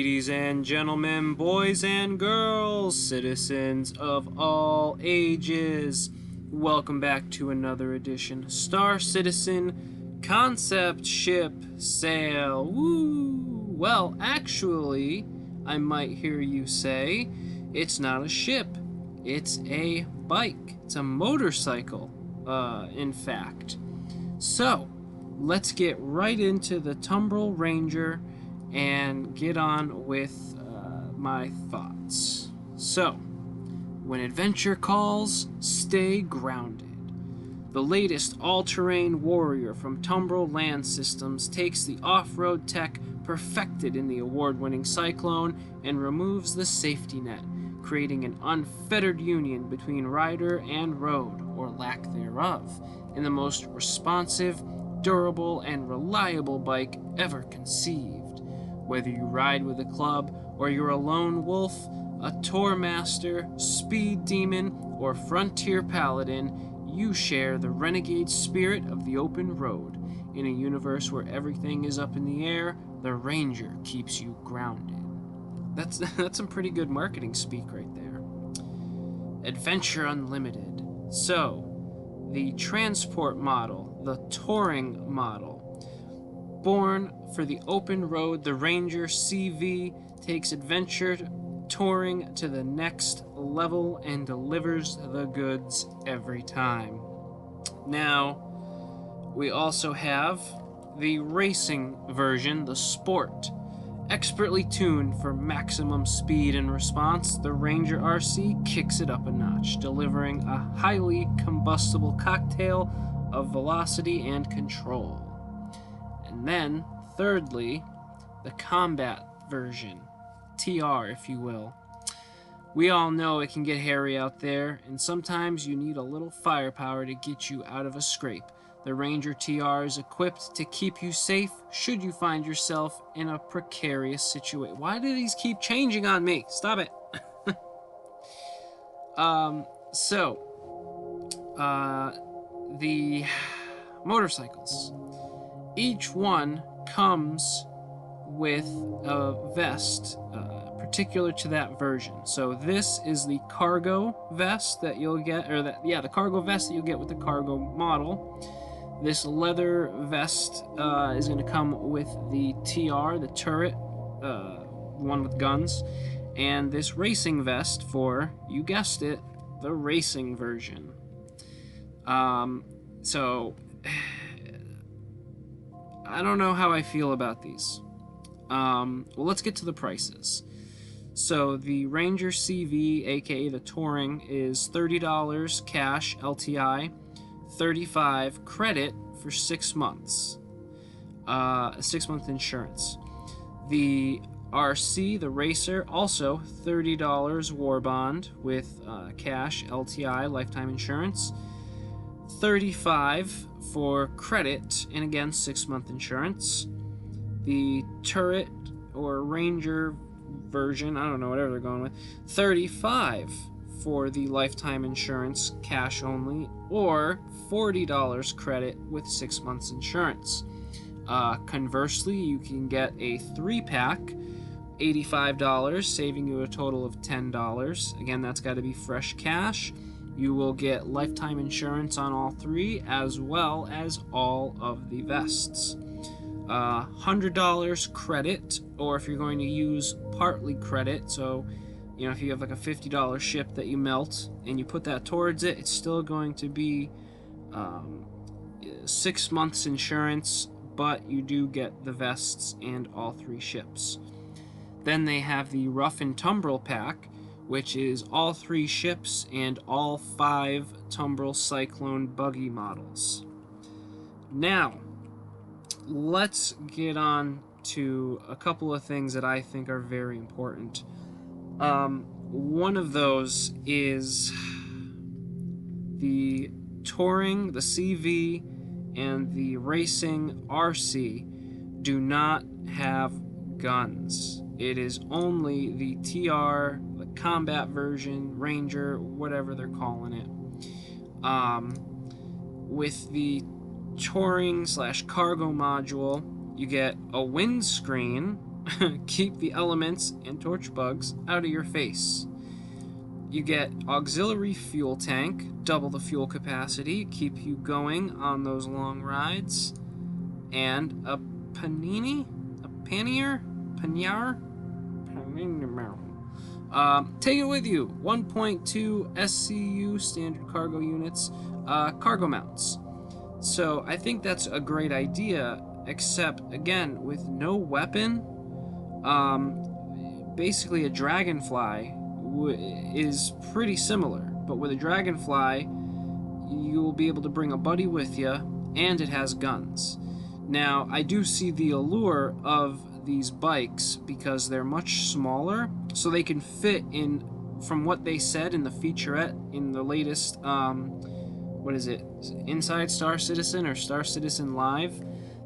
Ladies and gentlemen, boys and girls, citizens of all ages, welcome back to another edition Star Citizen Concept Ship Sale. Woo! Well, actually, I might hear you say, it's not a ship, it's a bike. It's a motorcycle, in fact. So, let's get right into the Tumbril Ranger and get on with my thoughts. So, when adventure calls, stay grounded. The latest all-terrain warrior from Tumbril Land Systems takes the off-road tech perfected in the award-winning Cyclone and removes the safety net, creating an unfettered union between rider and road, or lack thereof, in the most responsive, durable, and reliable bike ever conceived. Whether you ride with a club, or you're a lone wolf, a tour master, speed demon, or frontier paladin, you share the renegade spirit of the open road. In a universe where everything is up in the air, the Ranger keeps you grounded. That's some pretty good marketing speak right there. Adventure Unlimited. So, the transport model, the touring model. Born for the open road, the Ranger CV takes adventure touring to the next level and delivers the goods every time. Now, we also have the racing version, the Sport. Expertly tuned for maximum speed and response, the Ranger RC kicks it up a notch, delivering a highly combustible cocktail of velocity and control. And then, thirdly, the combat version, TR if you will. We all know it can get hairy out there, and sometimes you need a little firepower to get you out of a scrape. The Ranger TR is equipped to keep you safe should you find yourself in a precarious situation. Why do these keep changing on me? Stop it. The motorcycles. Each one comes with a vest particular to that version. So this is the cargo vest that you'll get, the cargo vest that you'll get with the cargo model. This leather vest is going to come with the TR, the turret, one with guns, and this racing vest for, you guessed it, the racing version. So I don't know how I feel about these. Well, let's get to the prices. So the Ranger CV, aka the Touring, is $30 cash LTI, $35 credit for 6 months. 6-month insurance. The RC, the Racer, also $30 war bond with cash LTI lifetime insurance. $35 for credit, and again 6-month insurance. The Turret or Ranger version, I don't know, whatever they're going with, $35 for the lifetime insurance, cash only, or $40 credit with 6 months insurance. Conversely, you can get a 3-pack, $85, saving you a total of $10. Again, that's got to be fresh cash. You will get lifetime insurance on all 3, as well as all of the vests. $100 credit, or if you're going to use partly credit, so if you have like a $50 ship that you melt and you put that towards it, it's still going to be 6 months insurance, but you do get the vests and all 3 ships. Then they have the Rough and Tumbril pack, which is all 3 ships and all 5 Tumbril Cyclone buggy models. Now, let's get on to a couple of things that I think are very important. One of those is the Touring, the CV, and the Racing RC do not have guns. It is only the TR, the combat version, Ranger, whatever they're calling it. With the touring/cargo module, you get a windscreen keep the elements and torch bugs out of your face. You get auxiliary fuel tank, double the fuel capacity, keep you going on those long rides, and a panini, a pannier, panier. Take it with you. 1.2 SCU standard cargo units, cargo mounts. So I think that's a great idea, except again with no weapon. Basically a Dragonfly is pretty similar, but with a Dragonfly you'll be able to bring a buddy with you, and it has guns. Now I do see the allure of these bikes because they're much smaller, so they can fit in, from what they said in the featurette in the latest what is it, Inside Star Citizen or Star Citizen Live,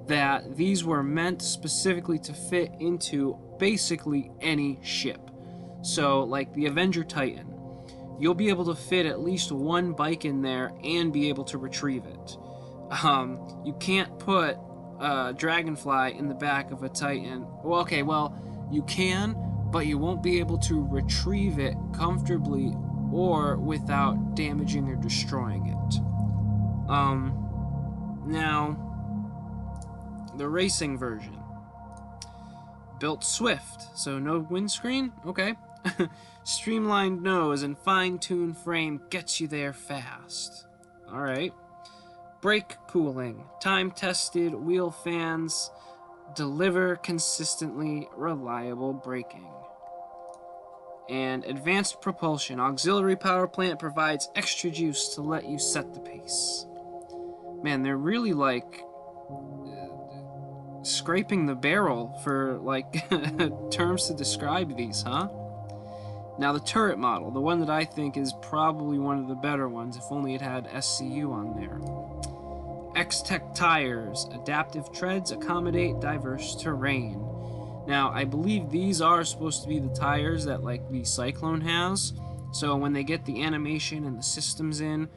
that these were meant specifically to fit into basically any ship. So like the Avenger Titan, you'll be able to fit at least one bike in there and be able to retrieve it. You can't put Dragonfly in the back of a Titan. Well, okay, well, you can, but you won't be able to retrieve it comfortably or without damaging or destroying it. Now, the racing version. Built swift, so no windscreen? Okay. Streamlined nose and fine-tuned frame gets you there fast. Alright. Brake cooling. Time-tested wheel fans deliver consistently reliable braking. And advanced propulsion. Auxiliary power plant provides extra juice to let you set the pace. Man, they're really like scraping the barrel for like terms to describe these, huh? Now the turret model, the one that I think is probably one of the better ones, if only it had SCU on there. X-Tech tires, adaptive treads accommodate diverse terrain. Now I believe these are supposed to be the tires that like the Cyclone has, so when they get the animation and the systems in,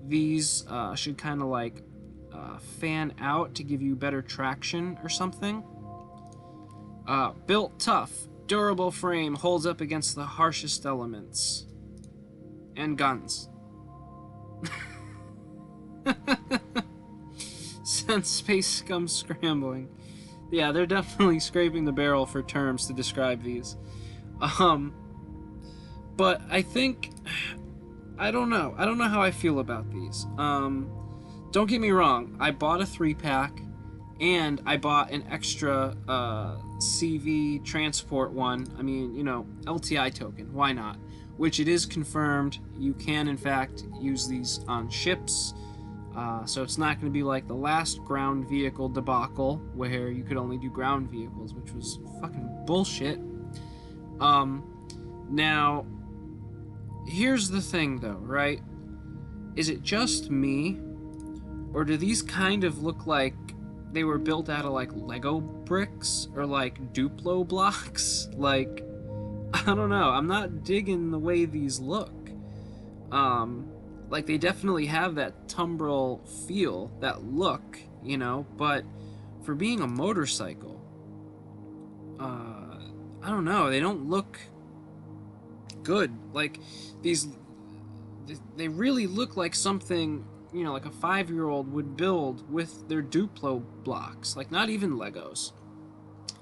these should kind of like fan out to give you better traction or something. Built tough, durable frame, holds up against the harshest elements. And guns. Send space scum scrambling. Yeah, they're definitely scraping the barrel for terms to describe these. But I think, I don't know how I feel about these. Don't get me wrong, I bought a 3-pack, and I bought an extra CV transport one. I mean, you know, LTI token, why not? Which it is confirmed you can in fact use these on ships, so it's not going to be like the last ground vehicle debacle where you could only do ground vehicles, which was fucking bullshit. Now, here's the thing though, right? Is it just me, or do these kind of look like they were built out of like Lego bricks or like Duplo blocks? Like, I don't know, I'm not digging the way these look. Like they definitely have that Tumbril feel, that look, you know, but for being a motorcycle, I don't know, they don't look good. Like these, they really look like something, you know, like a 5-year-old would build with their Duplo blocks, like not even Legos.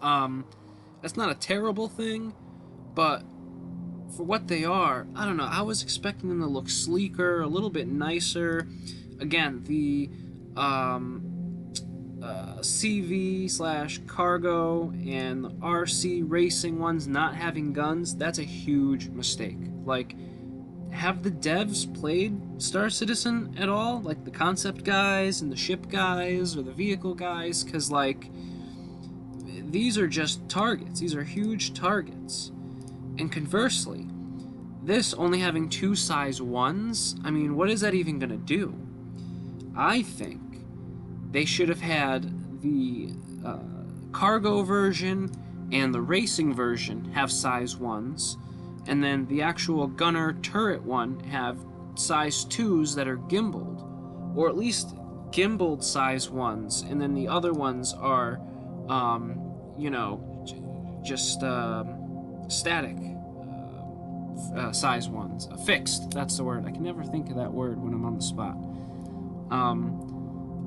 That's not a terrible thing, but for what they are, I don't know, I was expecting them to look sleeker, a little bit nicer. Again, the CV/cargo and the RC racing ones not having guns, that's a huge mistake. Like, have the devs played Star Citizen at all? Like the concept guys and the ship guys or the vehicle guys? Because, like, these are just targets. These are huge targets. And conversely, this only having 2 size 1s, I mean, what is that even going to do? I think they should have had the cargo version and the racing version have size 1s, and then the actual gunner turret one have size 2s that are gimbaled, or at least gimbaled size 1s, and then the other ones are, you know, just static size ones. Fixed, that's the word. I can never think of that word when I'm on the spot.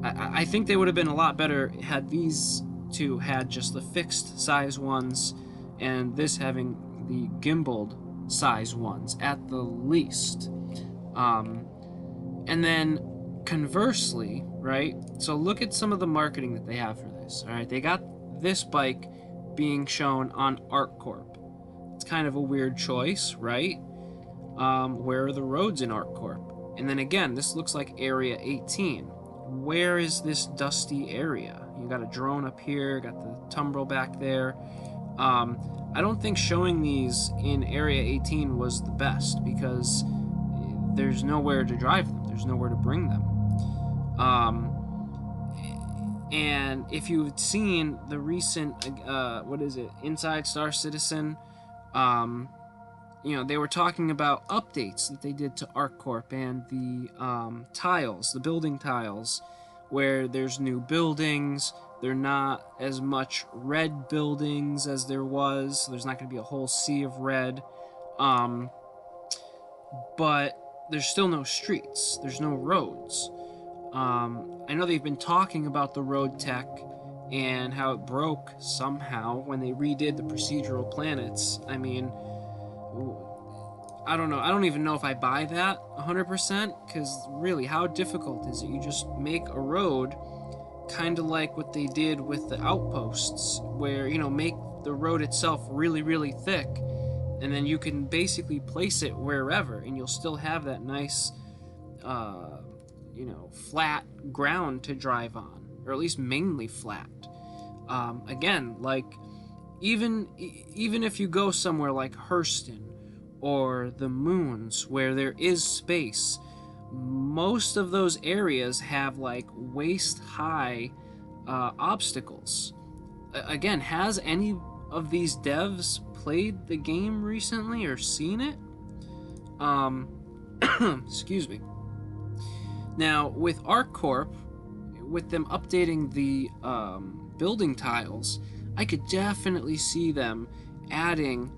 I think they would have been a lot better had these two had just the fixed size ones, and this having the gimbaled size ones at the least. And then conversely, right? So look at some of the marketing that they have for this. All right, they got this bike being shown on ArcCorp. It's kind of a weird choice, right? Where are the roads in ArcCorp? And then again, this looks like Area 18. Where is this dusty area? You got a drone up here, got the Tumbril back there. I don't think showing these in Area 18 was the best, because there's nowhere to drive them. There's nowhere to bring them. And if you've seen the recent, Inside Star Citizen, they were talking about updates that they did to ArcCorp and the tiles, the building tiles, where there's new buildings. They're not as much red buildings as there was. So there's not going to be a whole sea of red. But there's still no streets. There's no roads. I know they've been talking about the road tech and how it broke somehow when they redid the procedural planets. I mean, I don't know. I don't even know if I buy that 100%, because really, how difficult is it? You just make a road, kind of like what they did with the outposts, where, make the road itself really, really thick, and then you can basically place it wherever, and you'll still have that nice, flat ground to drive on, or at least mainly flat. Again, like, even if you go somewhere like Hurston or the Moons, where there is space, most of those areas have like waist-high obstacles. Again, has any of these devs played the game recently or seen it? Excuse me. Now, with ArcCorp, with them updating the building tiles, I could definitely see them adding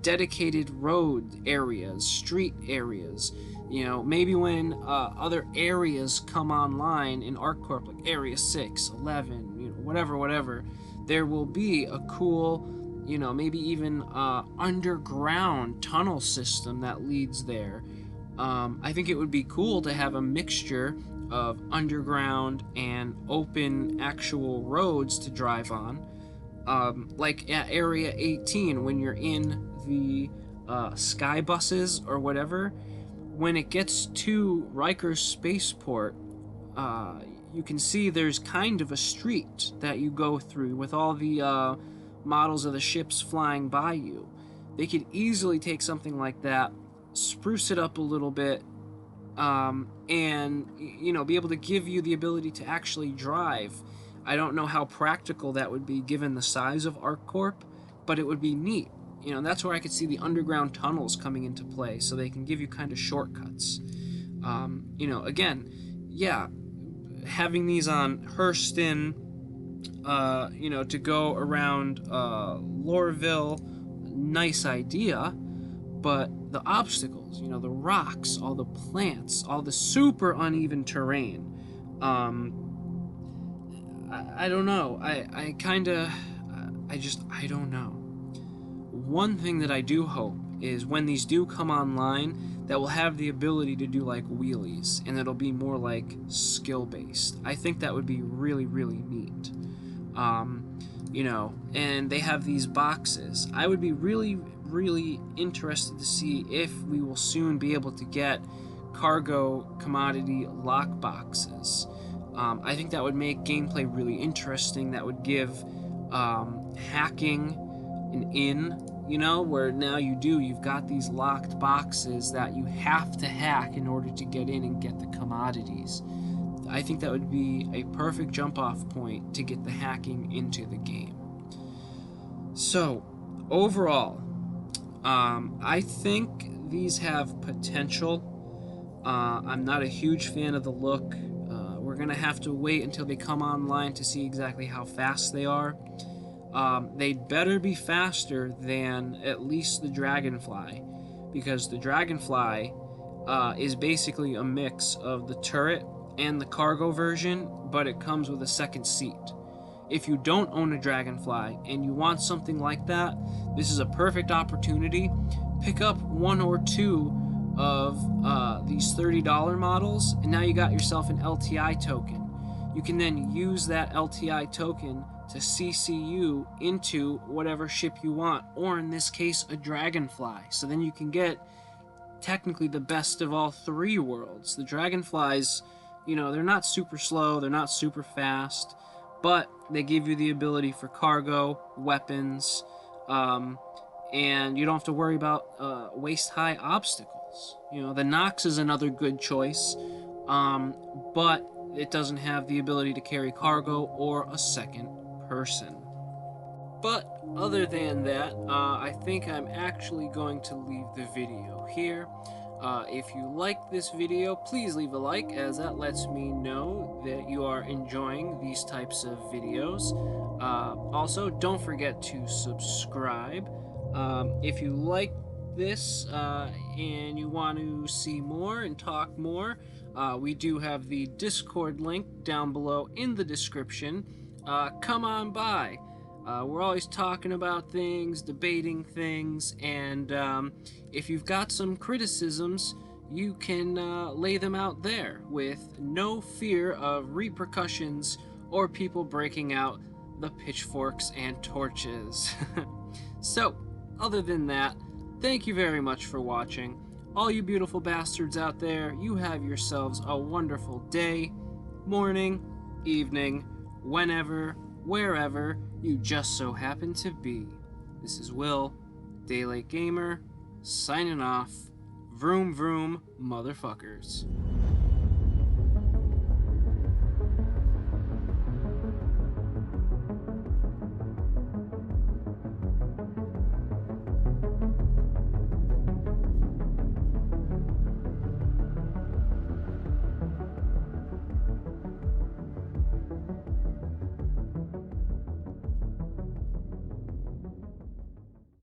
dedicated road areas, street areas. Maybe when other areas come online in ArcCorp, like Area 6, 11, whatever, there will be a cool, maybe even underground tunnel system that leads there. I think it would be cool to have a mixture of underground and open actual roads to drive on. Like at Area 18, when you're in the sky buses or whatever, when it gets to Riker's spaceport, you can see there's kind of a street that you go through with all the models of the ships flying by you. They could easily take something like that, spruce it up a little bit, and be able to give you the ability to actually drive. I don't know how practical that would be given the size of ArcCorp, but it would be neat. That's where I could see the underground tunnels coming into play, so they can give you kind of shortcuts. Again, yeah, having these on Hurston, to go around Lorville, nice idea, but the obstacles, the rocks, all the plants, all the super uneven terrain, I don't know. I don't know. One thing that I do hope is when these do come online, that will have the ability to do like wheelies, and it'll be more like skill-based. I think that would be really, really neat. And they have these boxes. I would be really, really interested to see if we will soon be able to get cargo commodity lock boxes. I think that would make gameplay really interesting. That would give hacking an in, where now you've got these locked boxes that you have to hack in order to get in and get the commodities. I think that would be a perfect jump-off point to get the hacking into the game. So, overall, I think these have potential. I'm not a huge fan of the look. We're going to have to wait until they come online to see exactly how fast they are. they'd better be faster than at least the Dragonfly, because the Dragonfly is basically a mix of the turret and the cargo version, but it comes with a second seat. If you don't own a Dragonfly and you want something like that, this is a perfect opportunity. Pick up one or two of these $30 models, and now you got yourself an LTI token. You can then use that LTI token to CCU into whatever ship you want, or in this case, a Dragonfly. So then you can get technically the best of all three worlds. The Dragonflies, they're not super slow, they're not super fast, but they give you the ability for cargo, weapons, and you don't have to worry about waist-high obstacles. The Nox is another good choice, but it doesn't have the ability to carry cargo or a second person. But other than that, I think I'm actually going to leave the video here. If you like this video, please leave a like, as that lets me know that you are enjoying these types of videos. Also, don't forget to subscribe. If you like this and you want to see more and talk more, we do have the Discord link down below in the description. Come on by. We're always talking about things, debating things, and if you've got some criticisms, you can lay them out there with no fear of repercussions or people breaking out the pitchforks and torches. So, other than that, thank you very much for watching. All you beautiful bastards out there, you have yourselves a wonderful day, morning, evening, whenever, wherever you just so happen to be. This is Will, Daylight Gamer, signing off. Vroom vroom, motherfuckers.